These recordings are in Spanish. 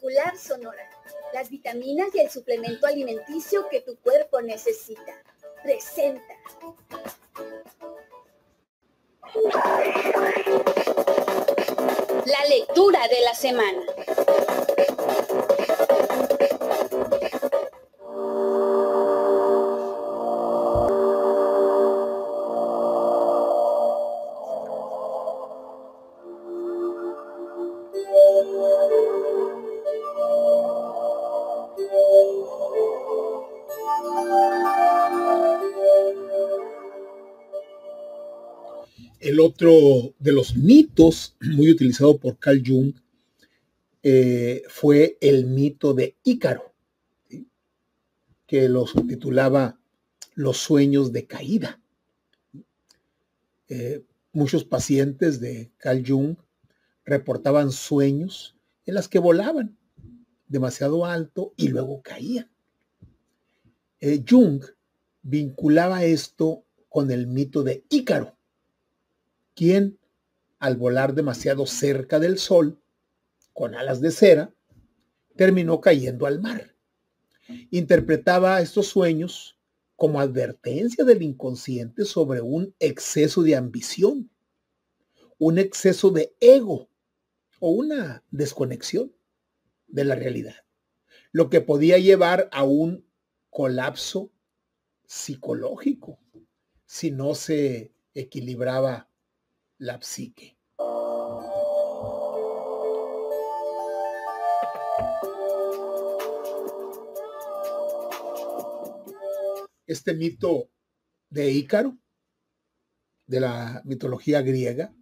cardiovascular Sonora. Las vitaminas y el suplemento alimenticio que tu cuerpo necesita. Presenta. La lectura de la semana. El otro de los mitos muy utilizado por Carl Jung fue el mito de Ícaro, ¿sí? Que lo subtitulaba Los sueños de caída. Muchos pacientes de Carl Jung reportaban sueños en las que volaban demasiado alto y luego caían. Jung vinculaba esto con el mito de Ícaro, quien al volar demasiado cerca del sol, con alas de cera, terminó cayendo al mar. Interpretaba estos sueños como advertencia del inconsciente sobre un exceso de ambición, un exceso de ego o una desconexión de la realidad, lo que podía llevar a un colapso psicológico si no se equilibraba la psique. Este mito de Ícaro, de la mitología griega,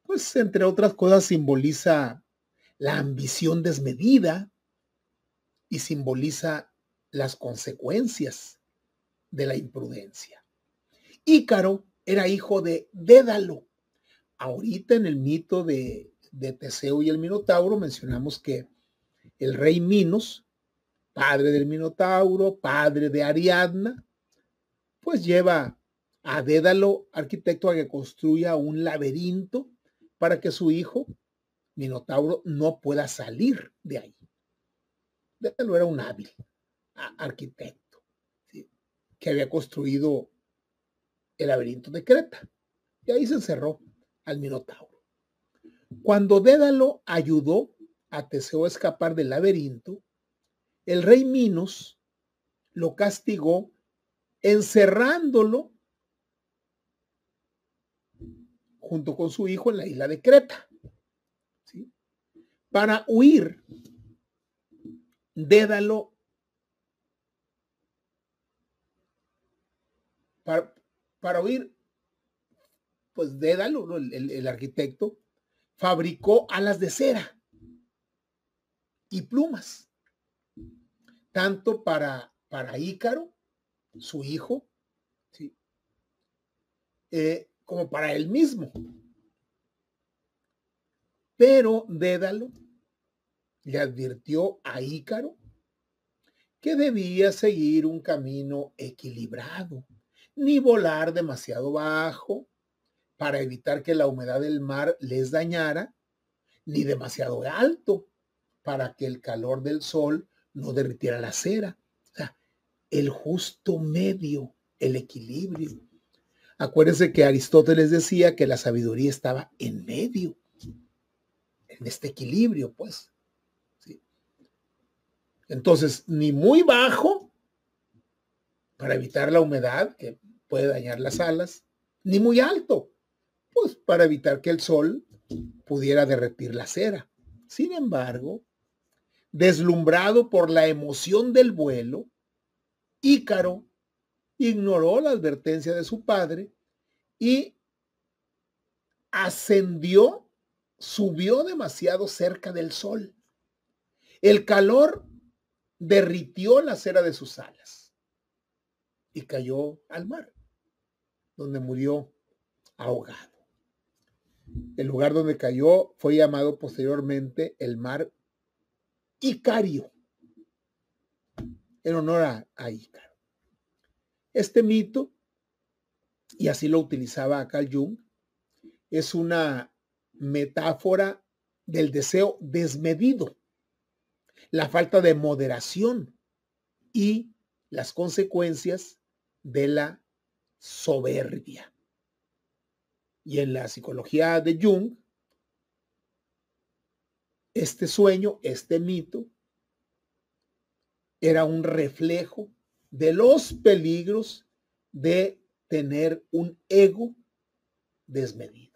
pues entre otras cosas simboliza la ambición desmedida y simboliza las consecuencias de la imprudencia. Ícaro era hijo de Dédalo. Ahorita en el mito de Teseo y el Minotauro mencionamos que el rey Minos, padre del Minotauro, padre de Ariadna, pues lleva a Dédalo, arquitecto, a que construya un laberinto para que su hijo, Minotauro, no pueda salir de ahí. Dédalo era un hábil arquitecto, ¿sí?, que había construido el laberinto de Creta, y ahí se encerró al Minotauro. Cuando Dédalo ayudó a Teseo a escapar del laberinto, el rey Minos lo castigó encerrándolo junto con su hijo en la isla de Creta, ¿sí? Para huir, Dédalo para huir, pues Dédalo, ¿no?, el arquitecto, fabricó alas de cera y plumas, tanto para Ícaro, su hijo, ¿sí?, como para él mismo. Pero Dédalo le advirtió a Ícaro que debía seguir un camino equilibrado, ni volar demasiado bajo para evitar que la humedad del mar les dañara, ni demasiado alto para que el calor del sol no derritiera la cera. O sea, el justo medio, el equilibrio. Acuérdense que Aristóteles decía que la sabiduría estaba en medio, en este equilibrio, pues. ¿Sí? Entonces, ni muy bajo para evitar la humedad que puede dañar las alas, ni muy alto, pues para evitar que el sol pudiera derretir la cera. Sin embargo, deslumbrado por la emoción del vuelo, Ícaro ignoró la advertencia de su padre y ascendió, subió demasiado cerca del sol. El calor derritió la cera de sus alas y cayó al mar, donde murió ahogado. El lugar donde cayó fue llamado posteriormente el mar Icario, en honor a Ícaro. Este mito, y así lo utilizaba Carl Jung, es una metáfora del deseo desmedido, la falta de moderación y las consecuencias de la soberbia. Y en la psicología de Jung, este sueño, este mito, era un reflejo de los peligros de tener un ego desmedido.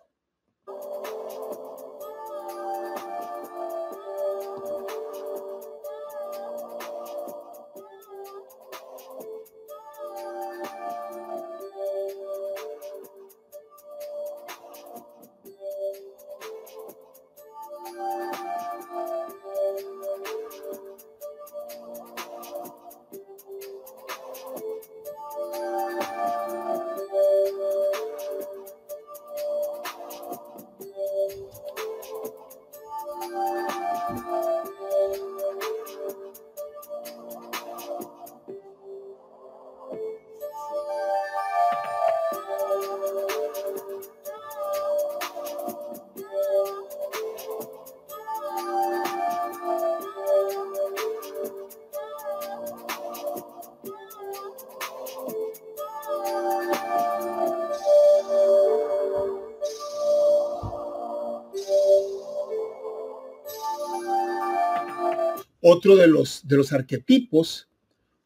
Otro de los arquetipos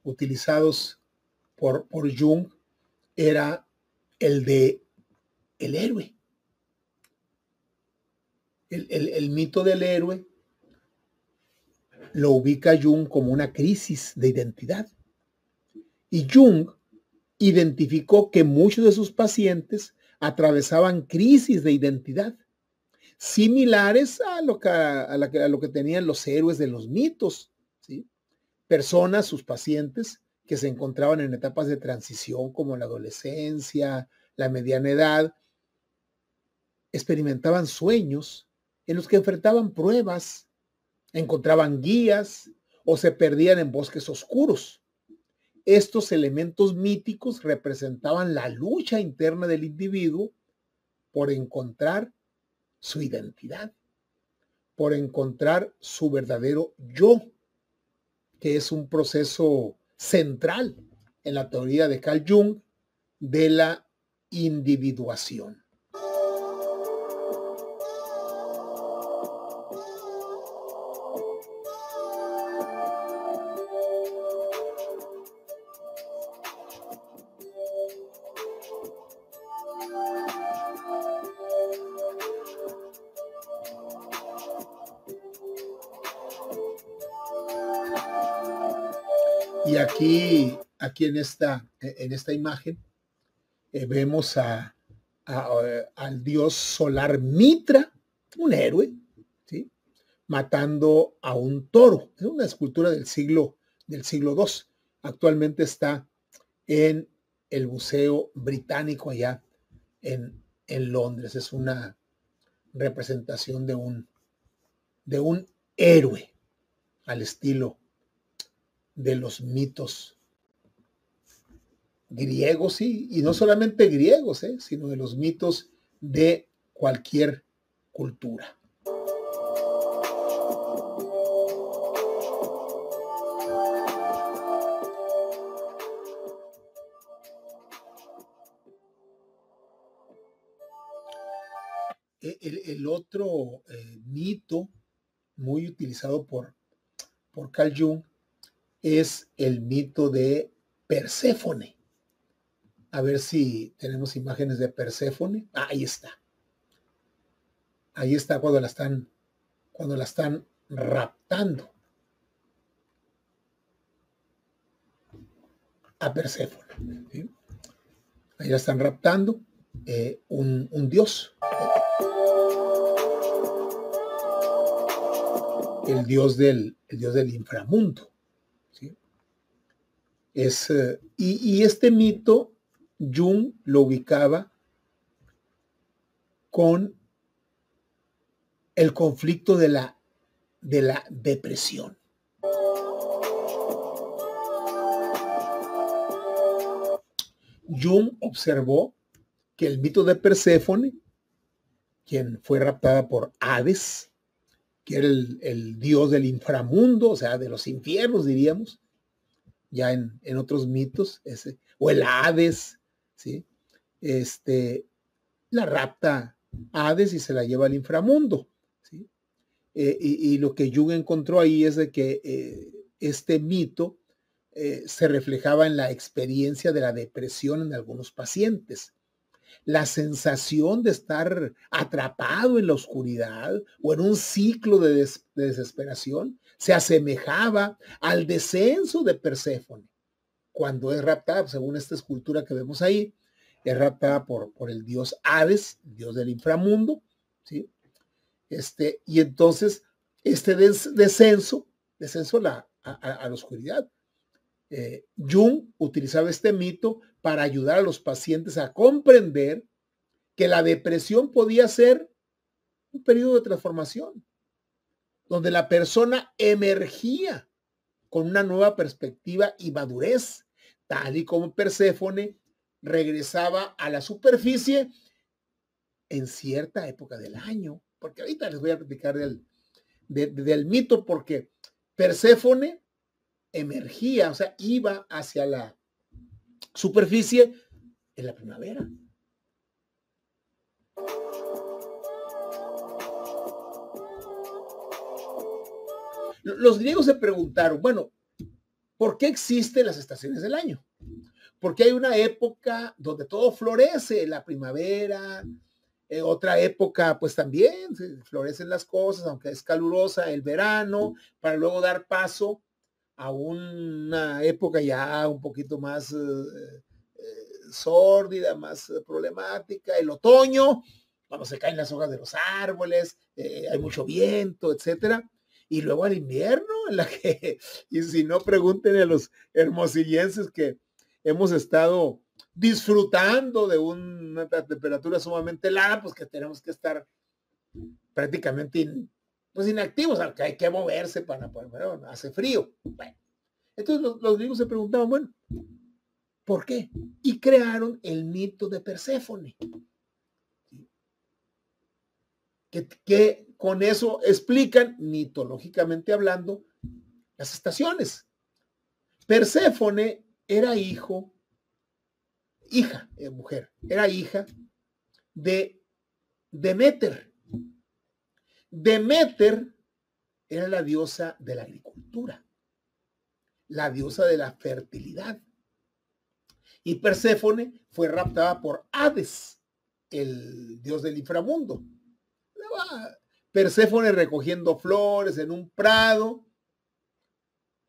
utilizados por Jung era el de el héroe. El mito del héroe lo ubica Jung como una crisis de identidad. Y Jung identificó que muchos de sus pacientes atravesaban crisis de identidad, similares a lo que tenían los héroes de los mitos, ¿sí? Personas, sus pacientes, que se encontraban en etapas de transición como la adolescencia, la mediana edad, experimentaban sueños en los que enfrentaban pruebas, encontraban guías o se perdían en bosques oscuros. Estos elementos míticos representaban la lucha interna del individuo por encontrar su identidad, por encontrar su verdadero yo, que es un proceso central en la teoría de Carl Jung de la individuación. Y aquí en esta imagen vemos al dios solar Mitra, un héroe, ¿sí? Matando a un toro. Es una escultura del siglo II. Actualmente está en el Museo Británico allá en Londres. Es una representación de un héroe al estilo de los mitos griegos, sí, y no solamente griegos, sino de los mitos de cualquier cultura. El otro mito muy utilizado por Carl Jung es el mito de Perséfone. A ver si tenemos imágenes de Perséfone. Ahí está. Ahí está cuando la están raptando a Perséfone, ¿sí? Ahí la están raptando un dios. El dios del inframundo, ¿sí? Y este mito Jung lo ubicaba con el conflicto de la depresión. Jung observó que el mito de Perséfone, quien fue raptada por Hades, que era el dios del inframundo, o sea, de los infiernos, diríamos, ya en otros mitos, o el Hades, ¿sí? La rapta a Hades y se la lleva al inframundo, ¿sí? Y lo que Jung encontró ahí es de que este mito se reflejaba en la experiencia de la depresión en algunos pacientes. La sensación de estar atrapado en la oscuridad o en un ciclo de desesperación se asemejaba al descenso de Perséfone cuando es raptada, según esta escultura que vemos ahí, es raptada por el dios Hades, el dios del inframundo, ¿sí? Y entonces este descenso a la oscuridad. Jung utilizaba este mito para ayudar a los pacientes a comprender que la depresión podía ser un periodo de transformación, donde la persona emergía con una nueva perspectiva y madurez, tal y como Perséfone regresaba a la superficie en cierta época del año. Porque ahorita les voy a platicar del mito, porque Perséfone emergía, o sea, iba hacia la superficie en la primavera. Los griegos se preguntaron, bueno, ¿por qué existen las estaciones del año? Porque hay una época donde todo florece, la primavera, otra época pues también florecen las cosas, aunque es calurosa, el verano, para luego dar paso a una época ya un poquito más sórdida, más problemática, el otoño, cuando se caen las hojas de los árboles, hay mucho viento, etcétera. Y luego al invierno, en la que, y si no, pregunten a los hermosillenses que hemos estado disfrutando de una temperatura sumamente helada, pues que tenemos que estar prácticamente inactivos, aunque hay que moverse para poder, bueno, hace frío. Bueno, entonces los griegos se preguntaban, bueno, ¿por qué? Y crearon el mito de Perséfone. Que con eso explican, mitológicamente hablando, las estaciones. Perséfone era mujer, era hija de Deméter. Deméter era la diosa de la agricultura, la diosa de la fertilidad. Y Perséfone fue raptada por Hades, el dios del inframundo. Perséfone recogiendo flores en un prado,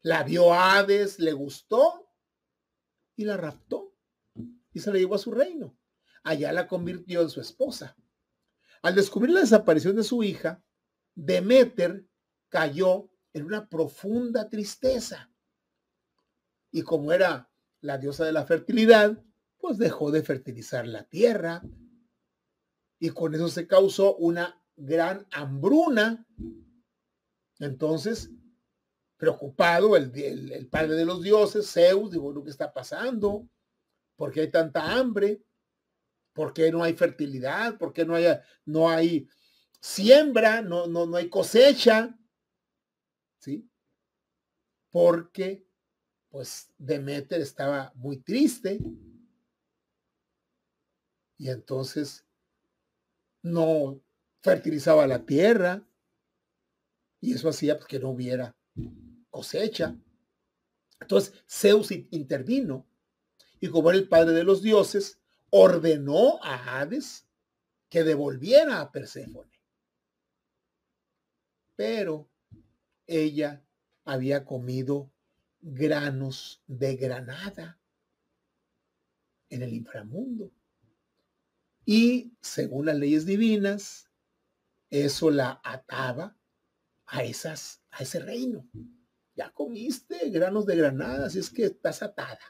la vio Hades, le gustó y la raptó y se la llevó a su reino. Allá la convirtió en su esposa. Al descubrir la desaparición de su hija, Deméter cayó en una profunda tristeza. Y como era la diosa de la fertilidad, pues dejó de fertilizar la tierra. Y con eso se causó una gran hambruna. Entonces, preocupado, el padre de los dioses, Zeus, dijo, ¿lo que está pasando? ¿Por qué hay tanta hambre? ¿Por qué no hay fertilidad? ¿Por qué no hay siembra? No hay cosecha. ¿Sí? Porque, pues, Deméter estaba muy triste. Y entonces no fertilizaba la tierra. Y eso hacía pues, que no hubiera cosecha. Entonces Zeus intervino y como era el padre de los dioses, ordenó a Hades que devolviera a Perséfone. Pero ella había comido granos de granada en el inframundo. Y según las leyes divinas, eso la ataba a ese reino. Ya comiste granos de granada, así es que estás atada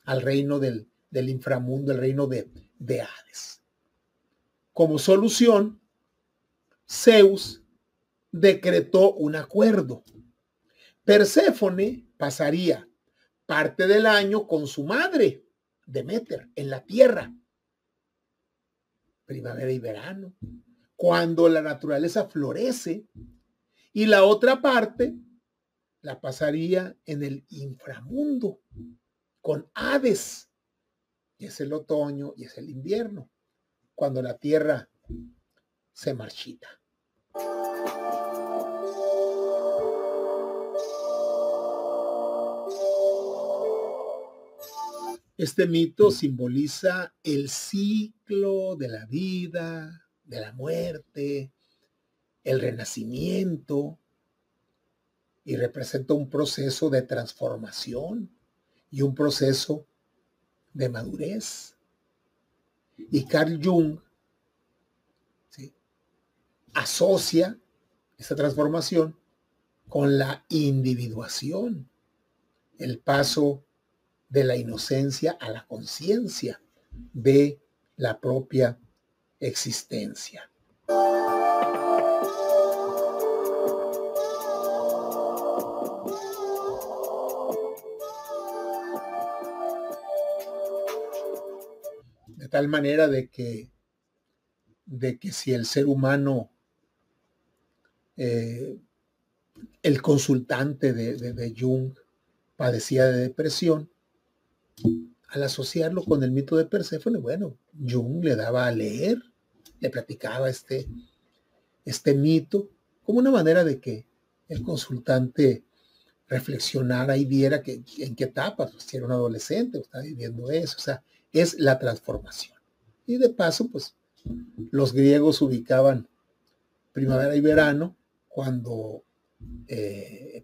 al reino del inframundo, el reino de Hades. Como solución, Zeus decretó un acuerdo. Perséfone pasaría parte del año con su madre, Deméter, en la tierra, primavera y verano, cuando la naturaleza florece, y la otra parte la pasaría en el inframundo con Hades, y es el otoño y es el invierno, cuando la tierra se marchita. Este mito simboliza el ciclo de la vida, de la muerte, el renacimiento, y representa un proceso de transformación y un proceso de madurez. Y Carl Jung, ¿sí?, asocia esta transformación con la individuación, el paso de la inocencia a la conciencia de la propia existencia. De tal manera de que si el ser humano, el consultante de Jung, padecía de depresión, al asociarlo con el mito de Perséfone, bueno, Jung le daba a leer, le platicaba este mito como una manera de que el consultante reflexionara y viera que en qué etapa, pues, si era un adolescente o estaba viviendo eso, o sea, es la transformación. Y de paso, pues, los griegos ubicaban primavera y verano cuando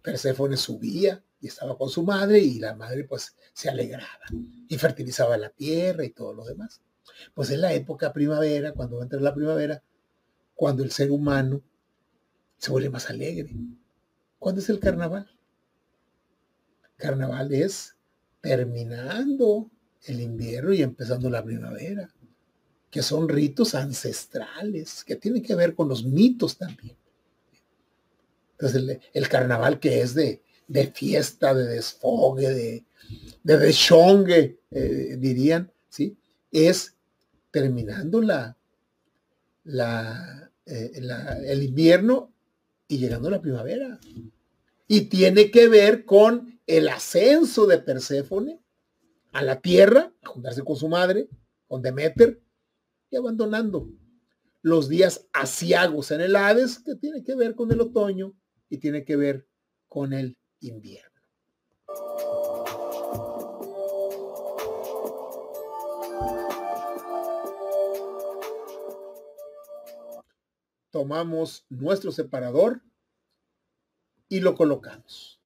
Perséfone subía y estaba con su madre, y la madre pues se alegraba y fertilizaba la tierra y todo lo demás. Pues es la época primavera, cuando entra la primavera, cuando el ser humano se vuelve más alegre. ¿Cuándo es el carnaval? Carnaval es terminando el invierno y empezando la primavera, que son ritos ancestrales, que tienen que ver con los mitos también. Entonces el carnaval, que es de fiesta, de desfogue, de deschongue, dirían, ¿sí?, es terminando el invierno y llegando a la primavera. Y tiene que ver con el ascenso de Perséfone a la tierra, a juntarse con su madre, con Deméter, y abandonando los días aciagos en el Hades, que tiene que ver con el otoño y tiene que ver con el invierno. Tomamos nuestro separador y lo colocamos.